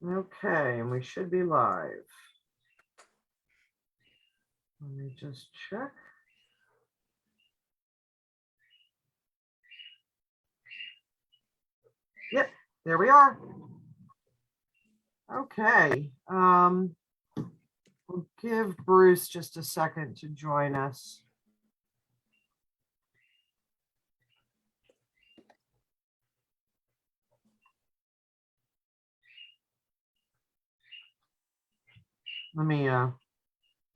Okay, and we should be live. Let me just check. Yep, there we are. Okay, we'll give Bruce just a second to join us. Let me,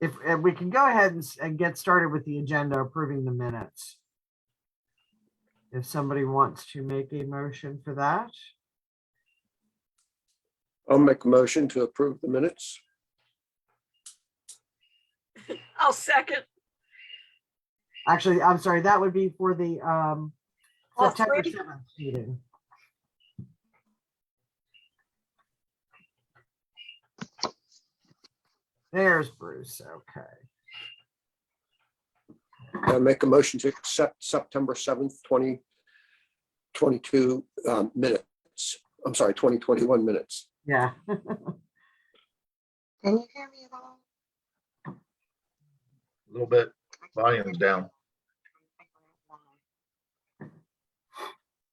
if we can go ahead and get started with the agenda approving the minutes. If somebody wants to make a motion for that. I'll make a motion to approve the minutes. I'll second. Actually, I'm sorry, that would be for the All September three? 7th meeting. There's Bruce, okay. I make a motion to accept September 7th, 2022 minutes. I'm sorry, 2021 minutes. Yeah. Can you hear me at all? A little bit, volume's down.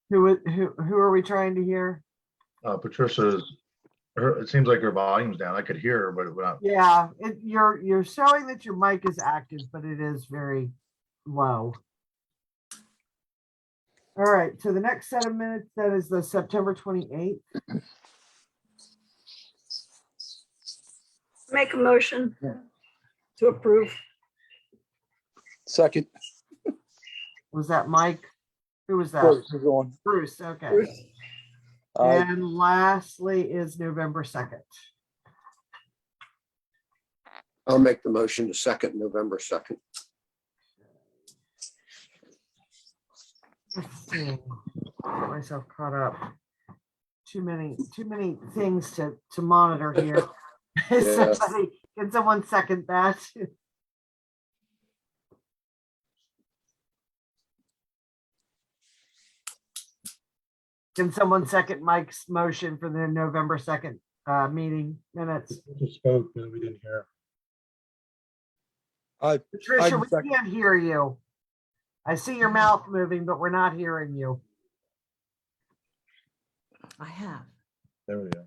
Who are we trying to hear? Patricia's, it seems like her volume's down. I could hear her, but Yeah, you're showing that your mic is active, but it is very low. All right, so the next set of minutes, that is the September 28th. Make a motion to approve. Second. Was that Mike? Who was that? Bruce is on. Bruce, okay. Bruce. And lastly is November 2nd. I'll make the motion to second November 2nd. Let's see. Get myself caught up. Too many things to monitor here. Yeah. Can someone second that? Can someone second Mike's motion for the November 2nd meeting minutes? Just spoke, but we didn't hear. Patricia, we second. can't hear you. I see your mouth moving, but we're not hearing you. I have. There we go.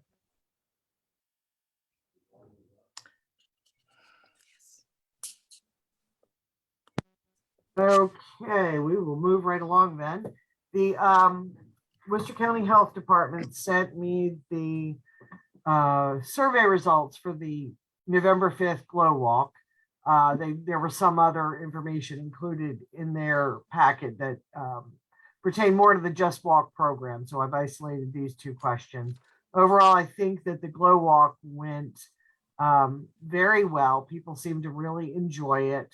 Okay, we will move right along then. The Worcester County Health Department sent me the survey results for the November 5th Glow Walk. There was some other information included in their packet that pertain more to the Just Walk program. So I've isolated these two questions. Overall, I think that the Glow Walk went very well. People seem to really enjoy it.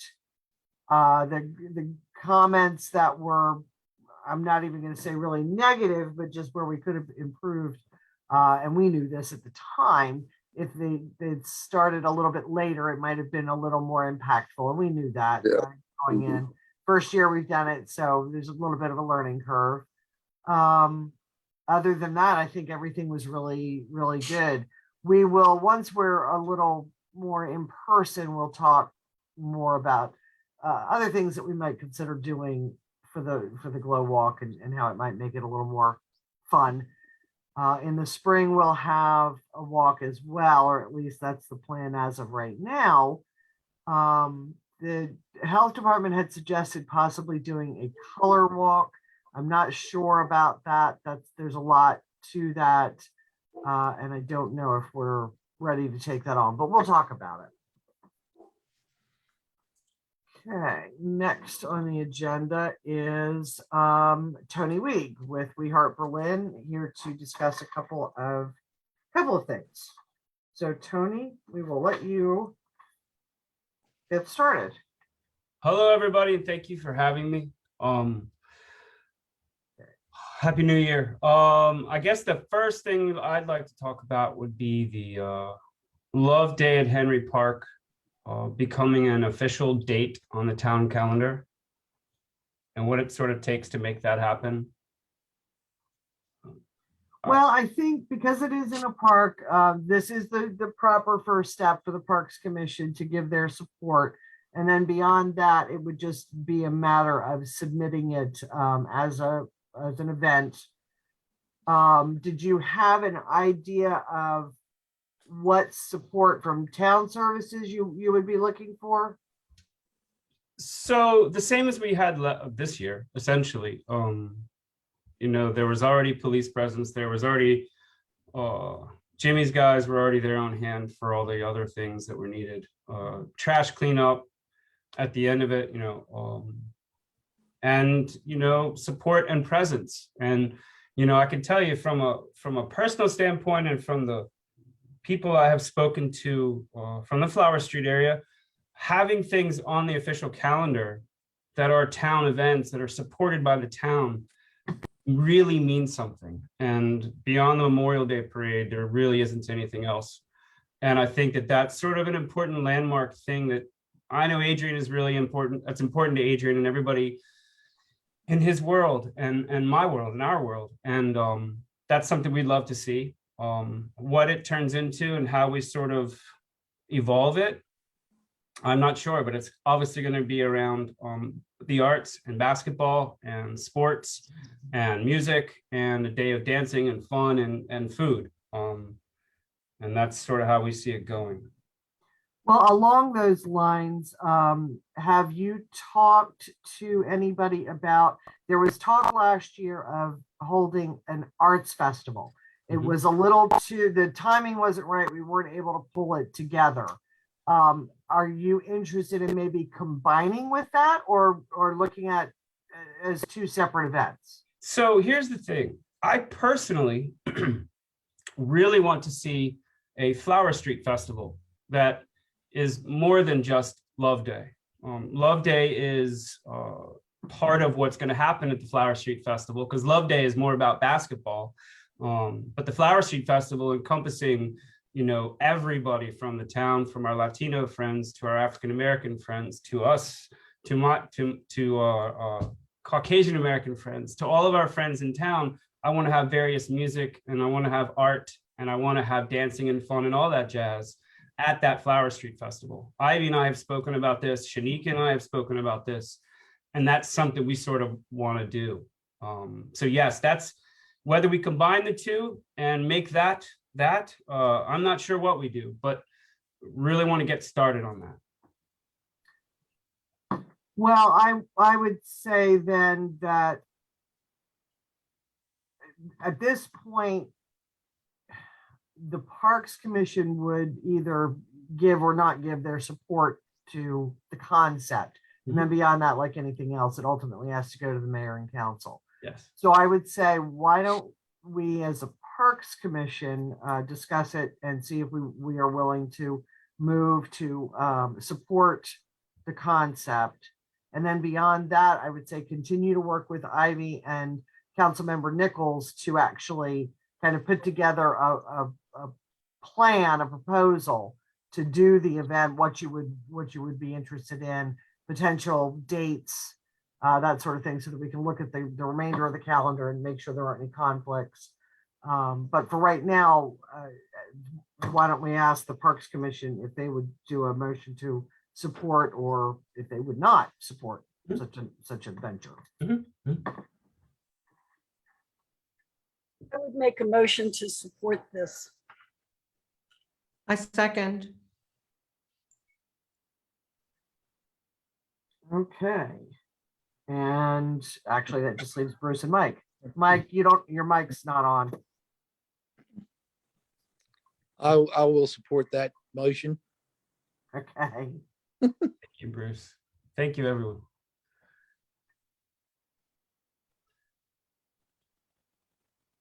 The comments that were, I'm not even going to say really negative, but just where we could have improved, and we knew this at the time, if they'd started a little bit later, it might have been a little more impactful, and we knew that going in. First year we've done it, so there's a little bit of a learning curve. Other than that, I think everything was really, really good. We will, once we're a little more in person, we'll talk more about other things that we might consider doing for the Glow Walk and how it might make it a little more fun. In the spring, we'll have a walk as well, or at least that's the plan as of right now. The health department had suggested possibly doing a color walk. I'm not sure about that. There's a lot to that. And I don't know if we're ready to take that on, but we'll talk about it. Okay, next on the agenda is Tony Weig with We Heart Berlin, here to discuss a couple of things. So Tony, we will let you get started. Hello, everybody, and thank you for having me. Happy New Year. I guess the first thing I'd like to talk about would be the Love Day at Henry Park becoming an official date on the town calendar and what it sort of takes to make that happen. Well, I think because it is in a park, this is the proper first step for the Parks Commission to give their support. And then beyond that, it would just be a matter of submitting it as an event. Did you have an idea of what support from town services you would be looking for? So the same as we had this year, essentially. There was already police presence. There was already Jimmy's guys were already there on hand for all the other things that were needed. Trash cleanup at the end of it, and support and presence. And I can tell you from a personal standpoint and from the people I have spoken to from the Flower Street area, having things on the official calendar that are town events that are supported by the town really means something. And beyond the Memorial Day parade, there really isn't anything else. And I think that that's sort of an important landmark thing that I know Adrian is really important. That's important to Adrian and everybody in his world and my world and our world. And that's something we'd love to see. What it turns into and how we sort of evolve it, I'm not sure, but it's obviously going to be around the arts and basketball and sports and music and a day of dancing and fun and food. And that's sort of how we see it going. Well, along those lines, have you talked to anybody about, there was talk last year of holding an arts festival. It Mhm. was a little too, the timing wasn't right. We weren't able to pull it together. Are you interested in maybe combining with that or looking at as two separate events? So here's the thing. I personally really want to see a Flower Street Festival that is more than just Love Day. Love Day is part of what's going to happen at the Flower Street Festival because Love Day is more about basketball. But the Flower Street Festival encompassing everybody from the town, from our Latino friends to our African American friends, to us, to our Caucasian American friends, to all of our friends in town. I want to have various music and I want to have art and I want to have dancing and fun and all that jazz at that Flower Street Festival. Ivy and I have spoken about this. Shanique and I have spoken about this, and that's something we sort of want to do. So yes, that's whether we combine the two and make that. I'm not sure what we do, but really want to get started on that. Well, I would say then that at this point, the Parks Commission would either give or not give their support to the concept. And then beyond that, like anything else, it ultimately has to go to the mayor and council. Yes. So I would say, why don't we as a Parks Commission discuss it and see if we are willing to move to support the concept. And then beyond that, I would say continue to work with Ivy and Councilmember Nichols to actually kind of put together a plan, a proposal to do the event, what you would be interested in, potential dates, that sort of thing, so that we can look at the remainder of the calendar and make sure there aren't any conflicts. But for right now, why don't we ask the Parks Commission if they would do a motion to support or if they would not support such a venture. I would make a motion to support this. I second. Okay. And actually that just leaves Bruce and Mike. Mike, your mic's not on. I will support that motion. Okay. Thank you, Bruce. Thank you, everyone.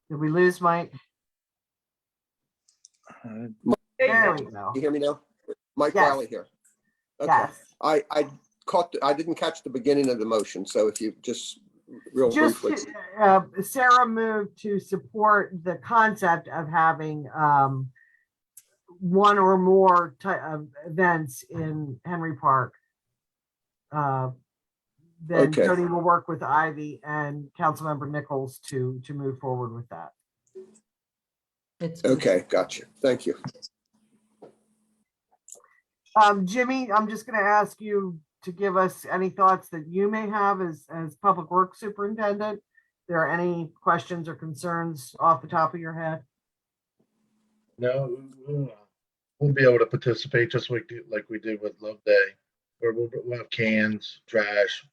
Did we lose Mike? There we go. You hear me now? Mike Yes. Riley here. Okay. Yes. I didn't catch the beginning of the motion, so if you just real Just, briefly. Sarah moved to support the concept of having one or more type of events in Henry Park. Then Okay. Jody will work with Ivy and Councilmember Nichols to move forward with that. It's Okay, gotcha. Thank you. Jimmy, I'm just gonna ask you to give us any thoughts that you may have as Public Works Superintendent. There are any questions or concerns off the top of your head? No, we'll be able to participate just like we did with Love Day, where we'll have cans, trash,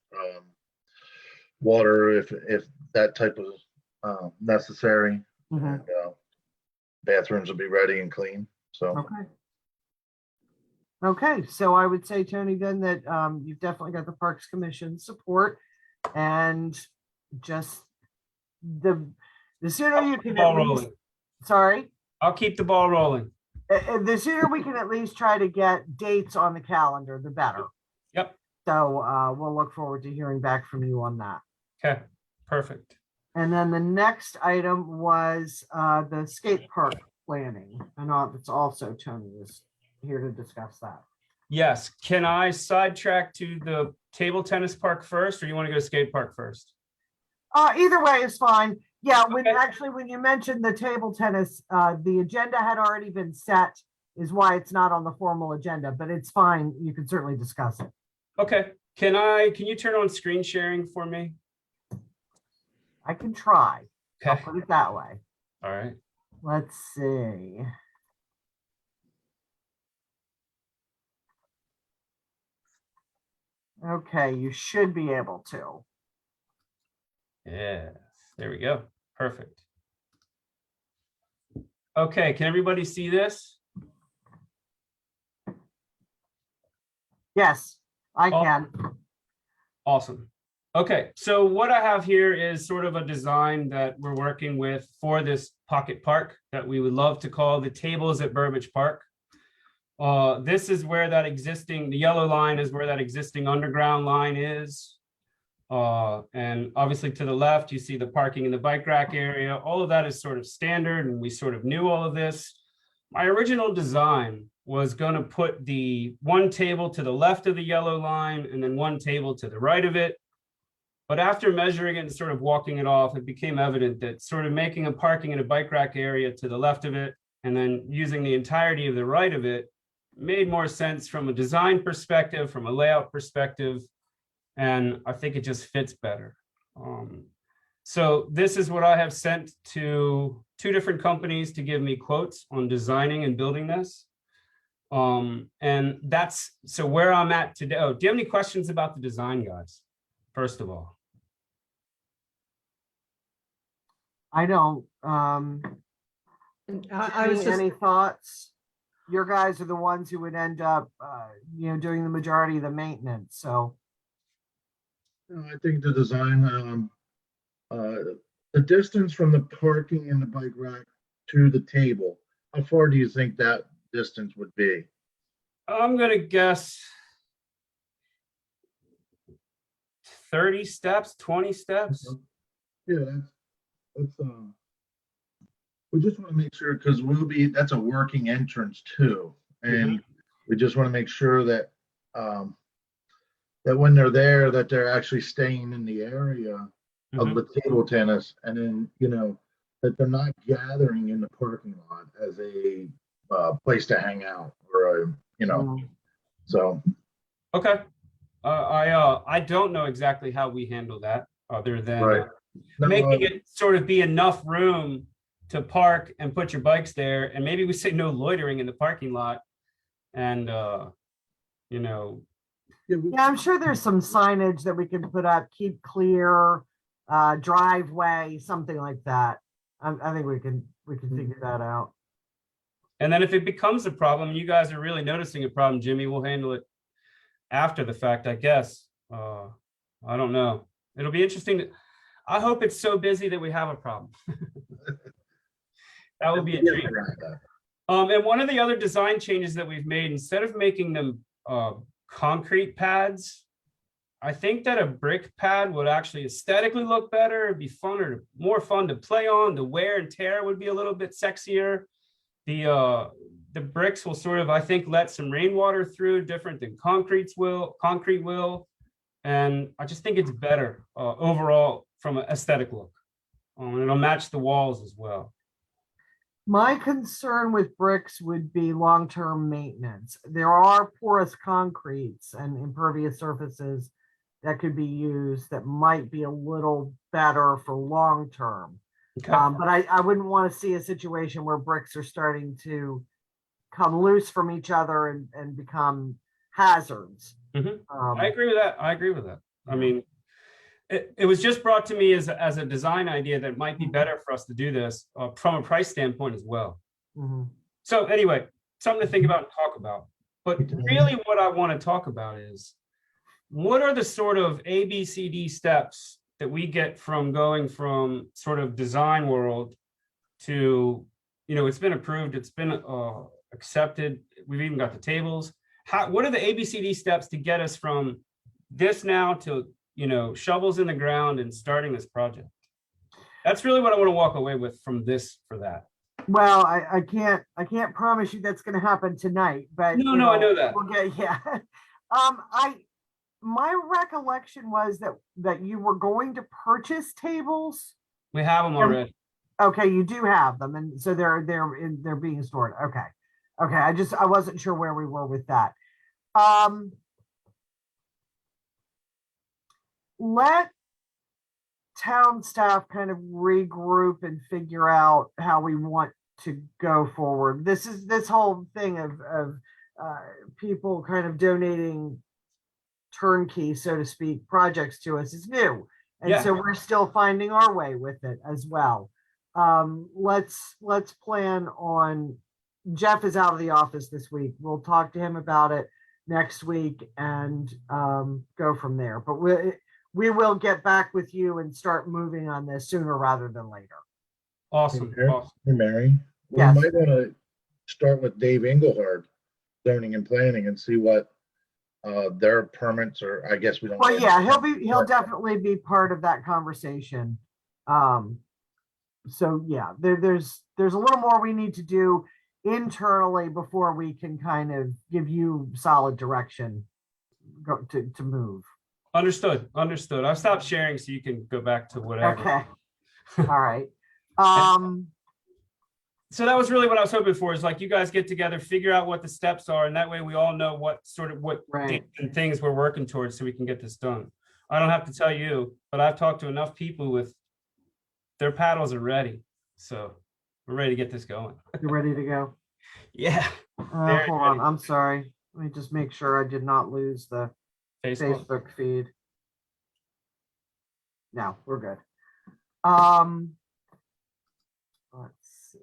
water if that type of necessary. Mhm. And bathrooms will be ready and clean. So Okay. Okay, so I would say, Tony, then that you've definitely got the Parks Commission support, and just the sooner you can Ball at least, rolling. sorry, I'll keep the ball rolling. the sooner we can at least try to get dates on the calendar, the better. Yep. So we'll look forward to hearing back from you on that. Okay, perfect. And then the next item was the skate park planning. I know it's also Tony is here to discuss that. Yes, can I sidetrack to the table tennis park first, or you want to go skate park first? Either way is fine. Yeah, when Okay. actually when you mentioned the table tennis, the agenda had already been set, is why it's not on the formal agenda, but it's fine. You can certainly discuss it. Okay, can you turn on screen sharing for me? I can try. I'll Okay, put it that way. all right. Let's see. Okay, you should be able to. Yes, there we go. Perfect. Okay, can everybody see this? Yes, I Oh. can. Awesome. Okay, so what I have here is sort of a design that we're working with for this pocket park that we would love to call the Tables at Burbage Park. This is where that existing, the yellow line is where that existing underground line is. And obviously to the left, you see the parking in the bike rack area. All of that is sort of standard, and we sort of knew all of this. My original design was going to put the one table to the left of the yellow line and then one table to the right of it. But after measuring it and sort of walking it off, it became evident that sort of making a parking in a bike rack area to the left of it and then using the entirety of the right of it made more sense from a design perspective, from a layout perspective, and I think it just fits better. So this is what I have sent to 2 different companies to give me quotes on designing and building this. And that's so where I'm at today. Oh, do you have any questions about the design, guys? First of all. I don't. And I was just, Any thoughts? Your guys are the ones who would end up, doing the majority of the maintenance, so. I think the design, the distance from the parking and the bike rack to the table, how far do you think that distance would be? I'm gonna guess 30 steps, 20 steps. Yeah, that's, we just want to make sure, because that's a working entrance too. And we just want to make sure that, that when they're there, that they're actually staying in the area of the table tennis, and then, that they're not gathering in the parking lot as a place to hang out or, so. Okay. I don't know exactly how we handle that other than Right. No, making it sort of be enough room to park and put your bikes there. And maybe we say no loitering in the parking lot. And, yeah, Yeah, I'm sure there's some signage that we can put up, keep clear, driveway, something like that. I think we can figure that out. and then if it becomes a problem, you guys are really noticing a problem, Jimmy, we'll handle it after the fact, I guess. I don't know. It'll be interesting. I hope it's so busy that we have a problem. That would be a dream. And one of the other design changes that we've made, instead of making them concrete pads, I think that a brick pad would actually aesthetically look better. It'd be funner, more fun to play on. The wear and tear would be a little bit sexier. The bricks will sort of, I think, let some rainwater through, different than concrete will. And I just think it's better overall from an aesthetic look. And it'll match the walls as well. My concern with bricks would be long-term maintenance. There are porous concretes and impervious surfaces that could be used that might be a little better for long-term. Okay. But I wouldn't want to see a situation where bricks are starting to come loose from each other and become hazards. Mhm. Um, I agree with that. I agree with that. I mean, it was just brought to me as a design idea that it might be better for us to do this from a price standpoint as well. mhm. So anyway, something to think about and talk about. But really what I want to talk about is what are the sort of ABCD steps that we get from going from sort of design world to, it's been approved, it's been accepted, we've even got the tables. What are the ABCD steps to get us from this now to, shovels in the ground and starting this project? That's really what I want to walk away with from this for that. Well, I can't promise you that's gonna happen tonight, but. No, you no, I know that. We'll get, yeah. My recollection was that you were going to purchase tables. We have them already. Okay, you do have them, and so they're being stored. Okay. Okay, I wasn't sure where we were with that. Let town staff kind of regroup and figure out how we want to go forward. This whole thing of people kind of donating turnkey, so to speak, projects to us is new. And Yeah. so we're still finding our way with it as well. Let's plan on, Jeff is out of the office this week. We'll talk to him about it next week and go from there. But we will get back with you and start moving on this sooner rather than later. Awesome. Hey, Awesome. Mary, we Yes. might want to start with Dave Engelhard, zoning and planning, and see what their permits are. I guess we don't. Well, yeah, he'll definitely be part of that conversation. So yeah, there's a little more we need to do internally before we can kind of give you solid direction to move. Understood. Understood. I've stopped sharing so you can go back to whatever. Okay. All right. So that was really what I was hoping for, is like you guys get together, figure out what the steps are, and that way we all know what Right. dates and things we're working towards so we can get this done. I don't have to tell you, but I've talked to enough people with their paddles are ready. So we're ready to get this going. You ready to go? Yeah. Very Hold on. ready. I'm sorry. Let me just make sure I did not lose the Facebook. Facebook feed. No, we're good. Let's see.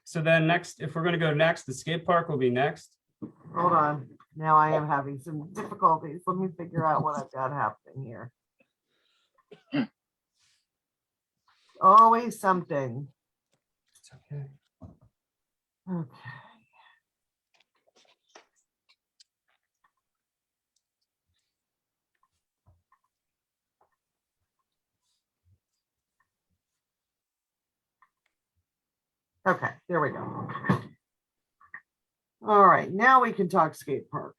So then next, if we're going to go next, the skate park will be next. Hold on. Now I am having some difficulties. Let me figure out what I've got happening here. Always something. It's okay. Okay. Okay, there we go. All right, now we can talk skate park.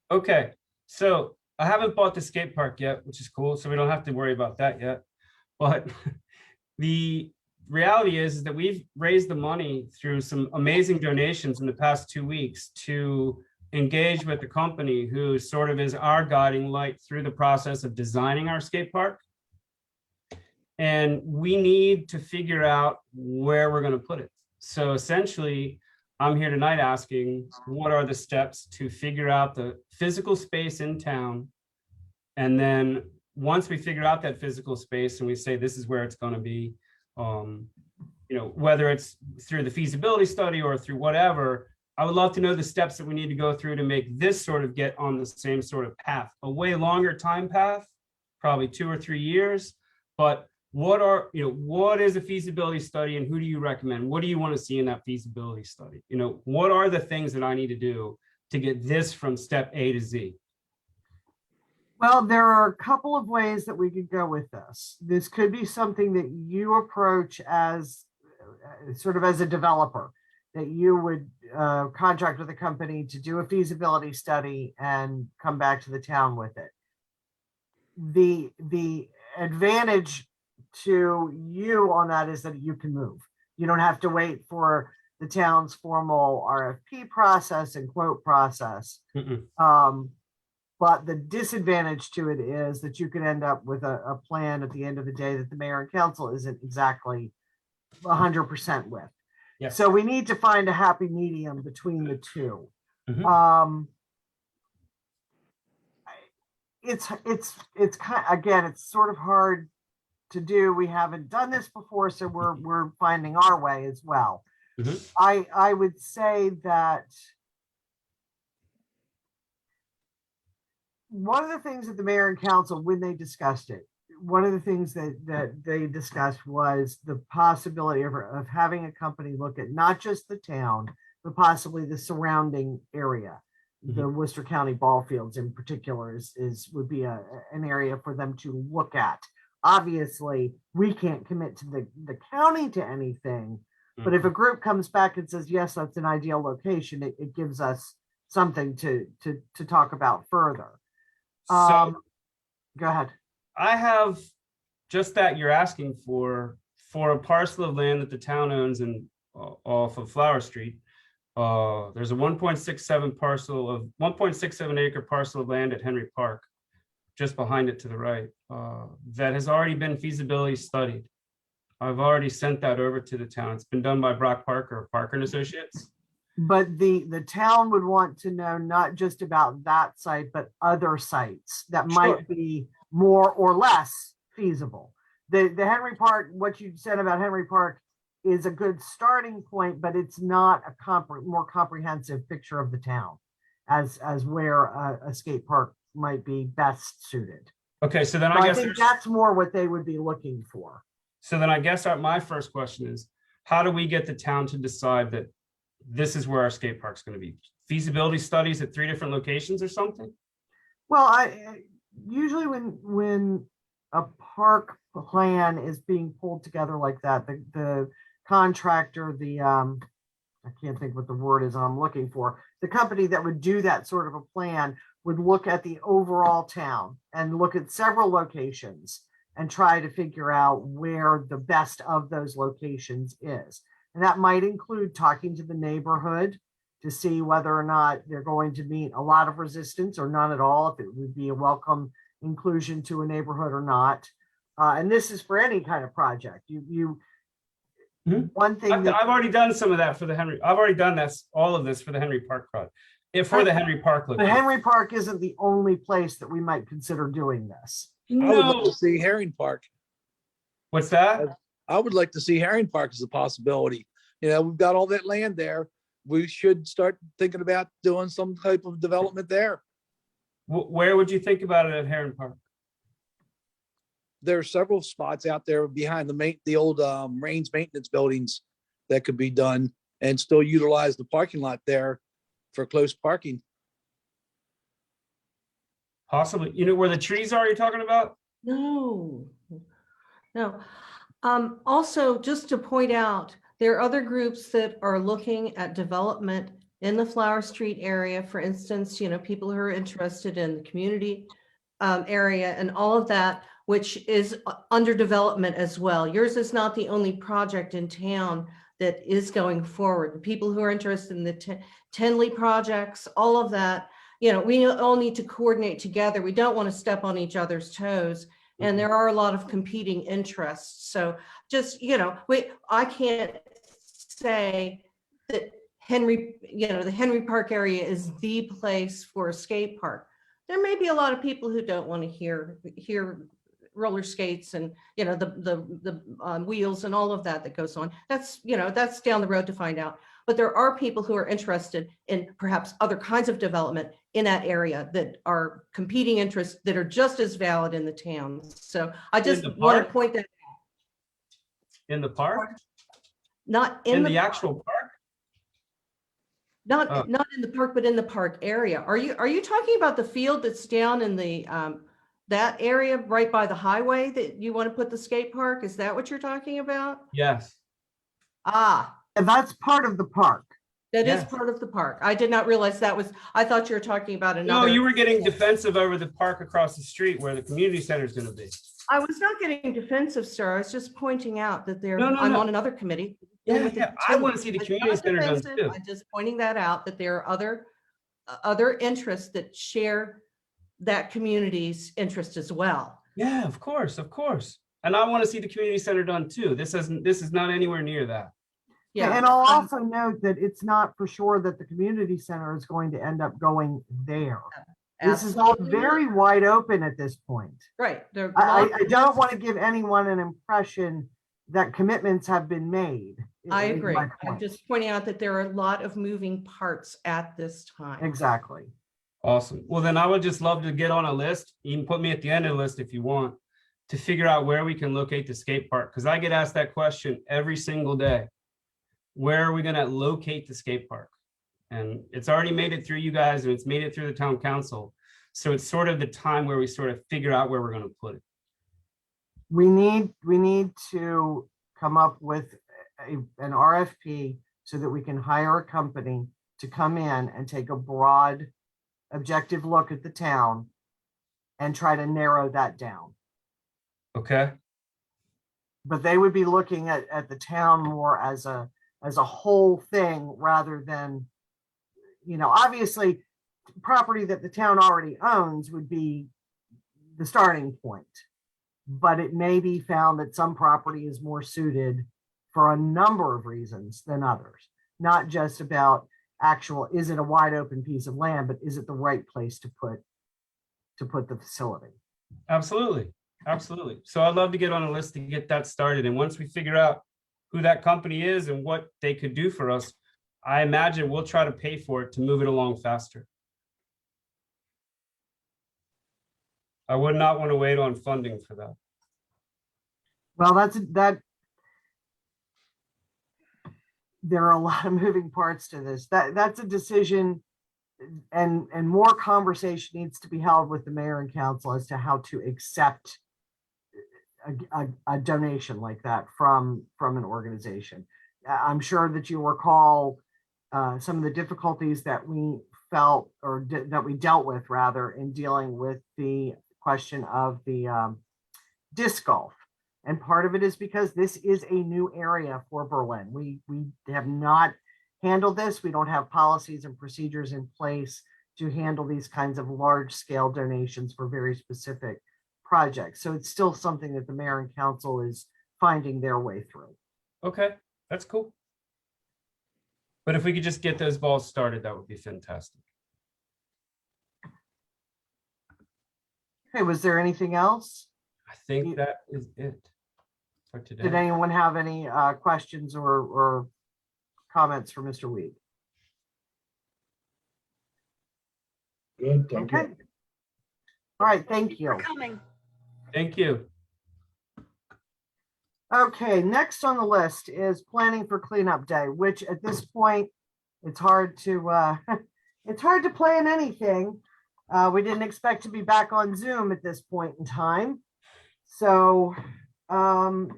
Okay, so I haven't bought the skate park yet, which is cool. So we don't have to worry about that yet. But the reality is that we've raised the money through some amazing donations in the past 2 weeks to engage with the company who sort of is our guiding light through the process of designing our skate park. And we need to figure out where we're going to put it. So essentially, I'm here tonight asking, what are the steps to figure out the physical space in town? And then once we figure out that physical space and we say this is where it's going to be, whether it's through the feasibility study or through whatever, I would love to know the steps that we need to go through to make this sort of get on the same sort of path, a way longer time path, probably 2 or 3 years. But what is a feasibility study and who do you recommend? What do you want to see in that feasibility study? What are the things that I need to do to get this from step A to Z? Well, there are a couple of ways that we could go with this. This could be something that you approach as sort of as a developer, that you would contract with a company to do a feasibility study and come back to the town with it. The advantage to you on that is that you can move. You don't have to wait for the town's formal RFP process and quote process. Mm-mm. But the disadvantage to it is that you could end up with a plan at the end of the day that the mayor and council isn't exactly 100% with. Yes. So we need to find a happy medium between the two. Mhm. It's kind, again, it's sort of hard to do. We haven't done this before, so we're finding our way as well. Mhm. I would say that one of the things that the mayor and council, when they discussed it, one of the things that they discussed was the possibility of having a company look at not just the town, but possibly the surrounding area. The Worcester County ball fields in particular would be an area for them to look at. Obviously, we can't commit to the county to anything, but if a group comes back and says, yes, that's an ideal location, it gives us something to talk about further. So Go ahead. I have just that you're asking for a parcel of land that the town owns and off of Flower Street. There's a 1.67 acre parcel of land at Henry Park, just behind it to the right, that has already been feasibility studied. I've already sent that over to the town. It's been done by Brock Parker of Parker and Associates. But the town would want to know not just about that site, but other sites that might be more or less feasible. The Henry Park, what you said about Henry Park is a good starting point, but it's not a more comprehensive picture of the town as where a skate park might be best suited. Okay, so then So I I guess think that's more what they would be looking for. so then I guess my first question is, how do we get the town to decide that this is where our skate park's going to be? Feasibility studies at 3 different locations or something? Well, I usually when a park plan is being pulled together like that, the contractor, I can't think what the word is I'm looking for. The company that would do that sort of a plan would look at the overall town and look at several locations and try to figure out where the best of those locations is. And that might include talking to the neighborhood to see whether or not they're going to meet a lot of resistance or none at all, if it would be a welcome inclusion to a neighborhood or not. And this is for any kind of project. One thing I've already done some of that for the Henry. I've already done all of this for the Henry Park project. For the Henry Park but location. Henry Park isn't the only place that we might consider doing this. I would like No, to see Herring Park. what's that? I would like to see Herring Park as a possibility. You know, we've got all that land there. We should start thinking about doing some type of development there. Where would you think about it at Heron Park? There are several spots out there behind the old Rains maintenance buildings that could be done and still utilize the parking lot there for close parking. Possibly. You know where the trees are you're talking about? No, no. Also, just to point out, there are other groups that are looking at development in the Flower Street area. For instance, people who are interested in the community area and all of that, which is under development as well. Yours is not the only project in town that is going forward. The people who are interested in the Tenley projects, all of that, we all need to coordinate together. We don't want to step on each other's toes. And there are a lot of competing interests. So just, I can't say that the Henry Park area is the place for a skate park. There may be a lot of people who don't want to hear roller skates and, the wheels and all of that goes on. That's down the road to find out. But there are people who are interested in perhaps other kinds of development in that area that are competing interests that are just as valid in the town. So I just want to point that out. In the park? Not In in the the actual park? not in the park, but in the park area. Are you talking about the field that's down in the that area right by the highway that you want to put the skate park? Is that what you're talking about? Yes. And that's part of the park. That is Yes. part of the park. I did not realize that was, I thought you were talking about No, another. you were getting defensive over the park across the street where the community center is going to be. I was not getting defensive, sir. I was just pointing out that No, no, I'm no. on another committee. And Yeah, with the yeah, I want to see the it's community not center done defensive, too. I'm just pointing that out, that there are other interests that share that community's interest as well. Yeah, of course, of course. And I want to see the community center done too. This is not anywhere near that. Yeah. And I'll also note that it's not for sure that the community center is going to end up going there. This is all Absolutely very not. wide open at this point. Right. There are I lots- don't want to give anyone an impression that commitments have been made. I is agree. my I'm point. just pointing out that there are a lot of moving parts at this time. Exactly. Awesome. Well, then I would just love to get on a list. You can put me at the end of the list if you want, to figure out where we can locate the skate park. Because I get asked that question every single day. Where are we going to locate the skate park? And it's already made it through you guys, and it's made it through the town council. So it's sort of the time where we sort of figure out where we're going to put it. We need to come up with an RFP so that we can hire a company to come in and take a broad, objective look at the town and try to narrow that down. Okay. But they would be looking at the town more as a whole thing rather than, obviously property that the town already owns would be the starting point. But it may be found that some property is more suited for a number of reasons than others. Not just about is it a wide open piece of land, but is it the right place to put the facility? Absolutely. Absolutely. So I'd love to get on a list to get that started. And once we figure out who that company is and what they could do for us, I imagine we'll try to pay for it to move it along faster. I would not want to wait on funding for that. Well, there are a lot of moving parts to this. That's a decision, and more conversation needs to be held with the mayor and council as to how to accept a donation like that from an organization. I'm sure that you recall some of the difficulties that we felt, or that we dealt with rather, in dealing with the question of the disc golf. And part of it is because this is a new area for Berlin. We have not handled this. We don't have policies and procedures in place to handle these kinds of large scale donations for very specific projects. So it's still something that the mayor and council is finding their way through. Okay, that's cool. But if we could just get those balls started, that would be fantastic. Okay, was there anything else? I think that is it for Did today. anyone have any questions or comments for Mr. Weed? Good, thank Okay. you. All right, thank you. For coming. Thank you. Okay, next on the list is planning for cleanup day, which at this point, it's hard to it's hard to plan anything. We didn't expect to be back on Zoom at this point in time. So cleanup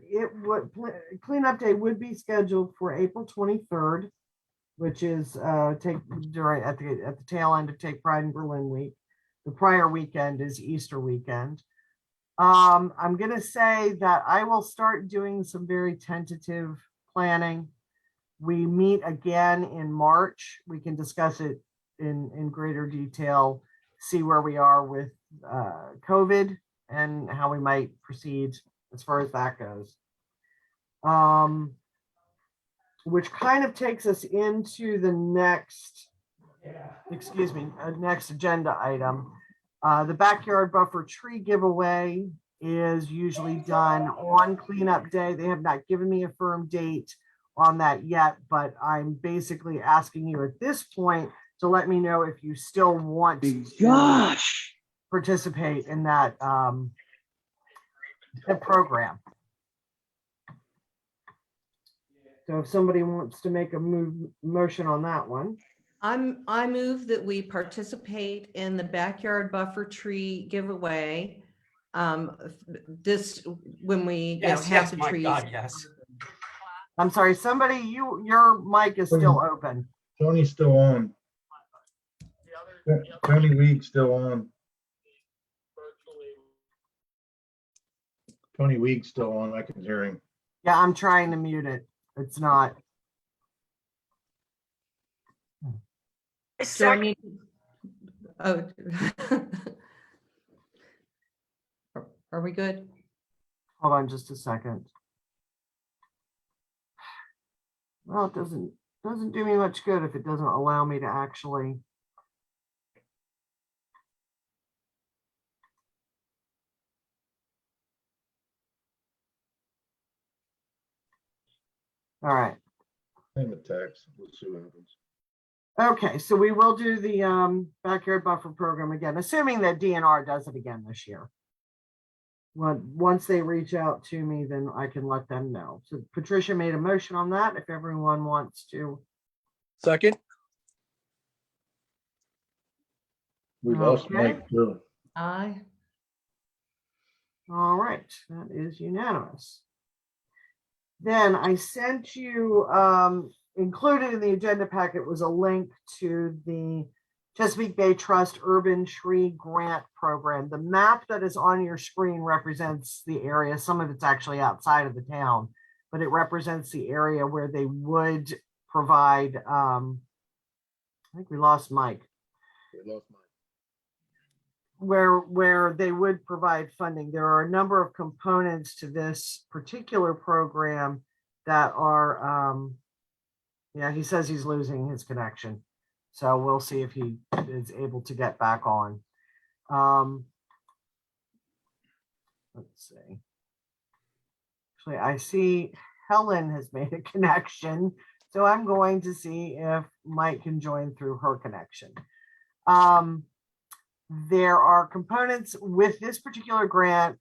day would be scheduled for April 23rd, which is at the tail end of Take Pride in Berlin week. The prior weekend is Easter weekend. I'm going to say that I will start doing some very tentative planning. We meet again in March. We can discuss it in greater detail, see where we are with COVID and how we might proceed as far as that goes. Which kind of takes us into the next, next agenda item. The backyard buffer tree giveaway is usually done on cleanup day. They have not given me a firm date on that yet, but I'm basically asking you at this point to let me know if you still want to participate in that program. So if somebody wants to make a motion on that one. I move that we participate in the backyard buffer tree giveaway. This, when we have the trees. yes. I'm sorry, somebody, your mic is still open. Tony's still on. Tony Weed's still on. Tony Weed's still on. I can hear him. Yeah, I'm trying to mute it It's not. I Do I second, need? Oh. Are we good? Hold on just a second. Well, it doesn't do me much good if it doesn't allow me to actually. All right. Name of text, we'll see what happens. Okay, so we will do the backyard buffer program again, assuming that DNR does it again this year. Once they reach out to me, then I can let them know. So Patricia made a motion on that, if everyone wants to. Second, We lost Okay. Mike too. Aye. All right, that is unanimous. Then I sent you, included in the agenda packet was a link to the Chesapeake Bay Trust Urban Tree Grant Program. The map that is on your screen represents the area. Some of it's actually outside of the town, but it represents the area where they would provide, I think we lost Mike. We lost Mike. Where they would provide funding. There are a number of components to this particular program that are, yeah, he says he's losing his connection. So we'll see if he is able to get back on. Let's see. Actually, I see Helen has made a connection. So I'm going to see if Mike can join through her connection. There are components with this particular grant,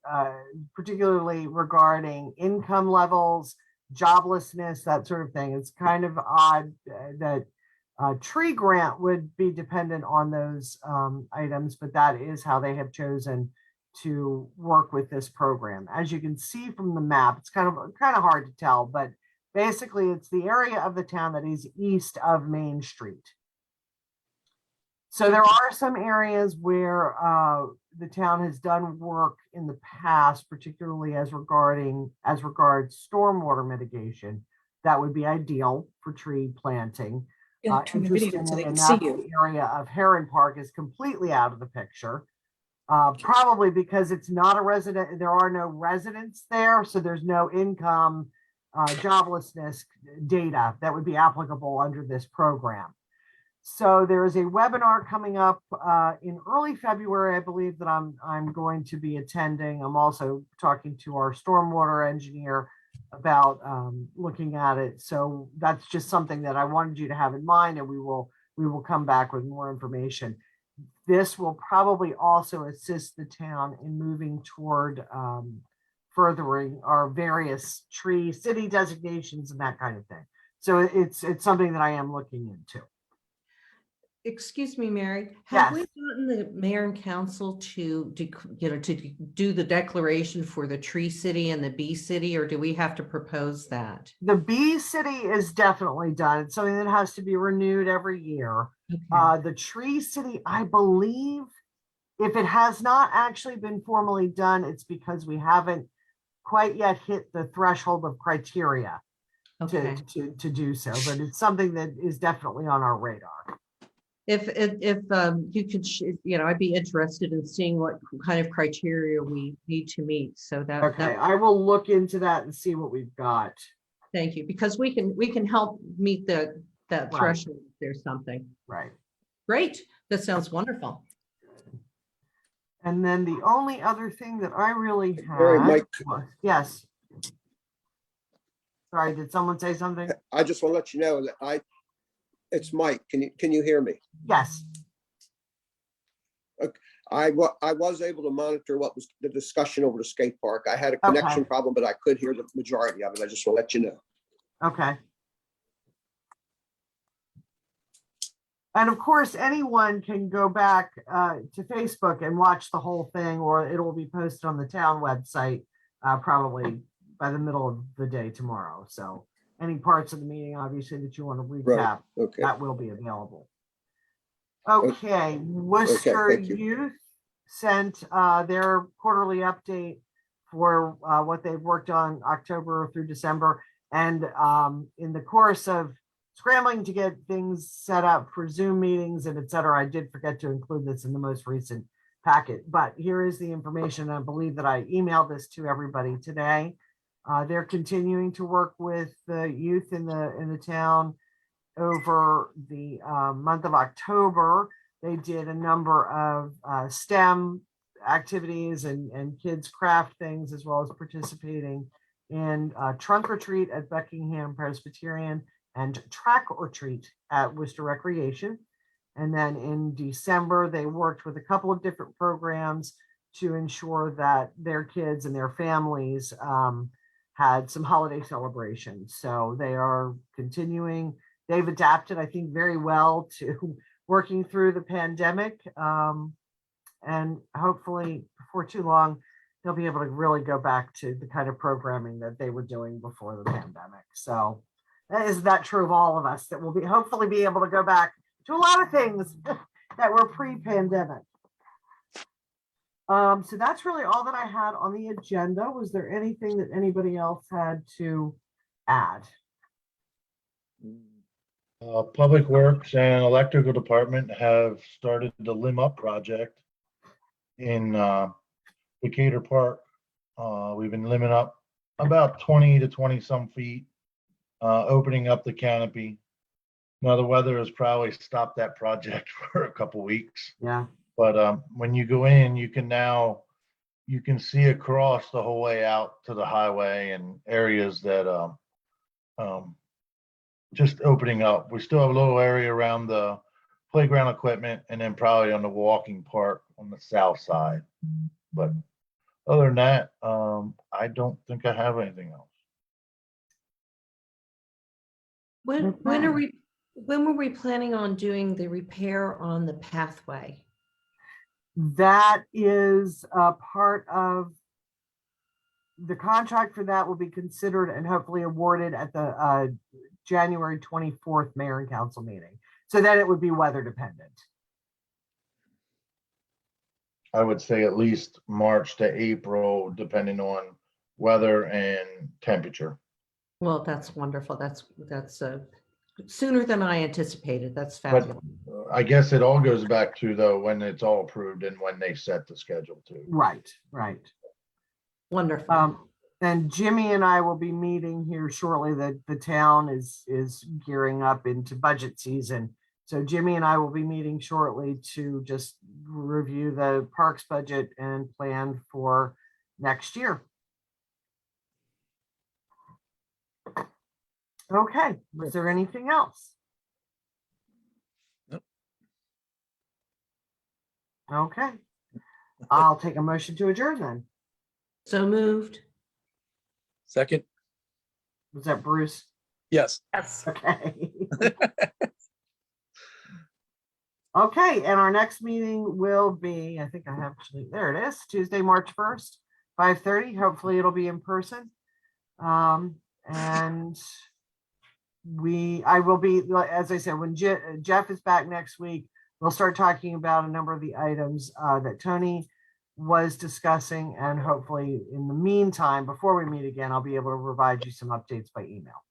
particularly regarding income levels, joblessness, that sort of thing. It's kind of odd that a tree grant would be dependent on those items, but that is how they have chosen to work with this program. As you can see from the map, it's kind of hard to tell, but basically it's the area of the town that is east of Main Street. So there are some areas where the town has done work in the past, particularly as regards stormwater mitigation. That would be ideal for tree planting. turn the video Interestingly so they can enough, see you. the area of Heron Park is completely out of the picture. Probably because it's not a resident, there are no residents there, so there's no income, joblessness data that would be applicable under this program. So there is a webinar coming up in early February, I believe, that I'm going to be attending. I'm also talking to our stormwater engineer about looking at it. So that's just something that I wanted you to have in mind, and we will come back with more information. This will probably also assist the town in moving toward furthering our various tree city designations and that kind of thing. So it's something that I am looking into. Excuse me, Mary, have we Yes. gotten the mayor and council to do the declaration for the tree city and the bee city, or do we have to propose that? The bee city is definitely done. It's something that has to be renewed every year. Okay. The tree city, I believe, if it has not actually been formally done, it's because we haven't quite yet hit the threshold of criteria Okay. to do so, but it's something that is definitely on our radar. If you could, I'd be interested in seeing what kind of criteria we need to meet. So Okay, I will look into that and see what we've got. thank you, because we can help meet that Right. threshold if there's something. Right. Great. That sounds wonderful. And then the only other thing that I really Mary, had Mike. was, yes. Sorry, did someone say something? I just want to let you know that it's Mike. Can you hear me? Yes. I was able to monitor what was the discussion over the skate park. I had a connection problem, but I could hear the majority of it. I just want to let you know. Okay. And of course, anyone can go back to Facebook and watch the whole thing, or it will be posted on the town website probably by the middle of the day tomorrow. So any parts of the meeting, obviously, that you want to recap, Okay. that will be available. Okay, Worcester thank you. Youth sent their quarterly update for what they've worked on October through December. And in the course of scrambling to get things set up for Zoom meetings and et cetera, I did forget to include this in the most recent packet, but here is the information. I believe that I emailed this to everybody today. They're continuing to work with the youth in the town over the month of October. They did a number of STEM activities and kids craft things, as well as participating in trunk or treat at Buckingham Presbyterian and track or treat at Worcester Recreation. And then in December, they worked with a couple of different programs to ensure that their kids and their families had some holiday celebrations. So they are continuing. They've adapted, I think, very well to working through the pandemic. And hopefully before too long, they'll be able to really go back to the kind of programming that they were doing before the pandemic. So isn't that true of all of us, that we'll be hopefully be able to go back to a lot of things that were pre-pandemic. So that's really all that I had on the agenda. Was there anything that anybody else had to add? Public Works and Electrical Department have started the Limb Up project in Decatur Park. We've been limbing up about 20 to 20 some feet, opening up the canopy. Now the weather has probably stopped that project for a couple weeks, Yeah. but when you go in, you can see across the whole way out to the highway and areas that just opening up. We still have a little area around the playground equipment and then probably on the walking park on the south side. But other than that, I don't think I have anything else. When were we planning on doing the repair on the pathway? That is a part of the contract for that will be considered and hopefully awarded at the January 24th mayor and council meeting. So then it would be weather dependent. I would say at least March to April, depending on weather and temperature. Well, that's wonderful. That's sooner than I anticipated. That's But fabulous. I guess it all goes back to though, when it's all approved and when they set the schedule too. Right, right. Wonderful. And Jimmy and I will be meeting here shortly. That the town is gearing up into budget season. So Jimmy and I will be meeting shortly to just review the parks budget and plan for next year. Okay, was there anything else? Nope. Okay, I'll take a motion to adjourn then. So moved. Second, Was that Bruce? yes. Yes. Okay. Okay, and our next meeting will be, I think I have, there it is, Tuesday, March 1st, 5:30. Hopefully it'll be in person. And I will be, as I said, when Jeff is back next week, we'll start talking about a number of the items that Tony was discussing. And hopefully in the meantime, before we meet again, I'll be able to provide you some updates by email.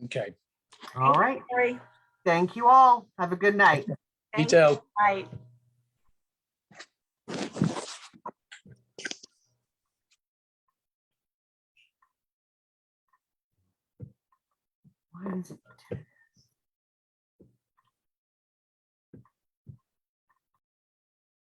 Okay. All right. Lori. Thank you all. Have a good night. You too. Right. Why is it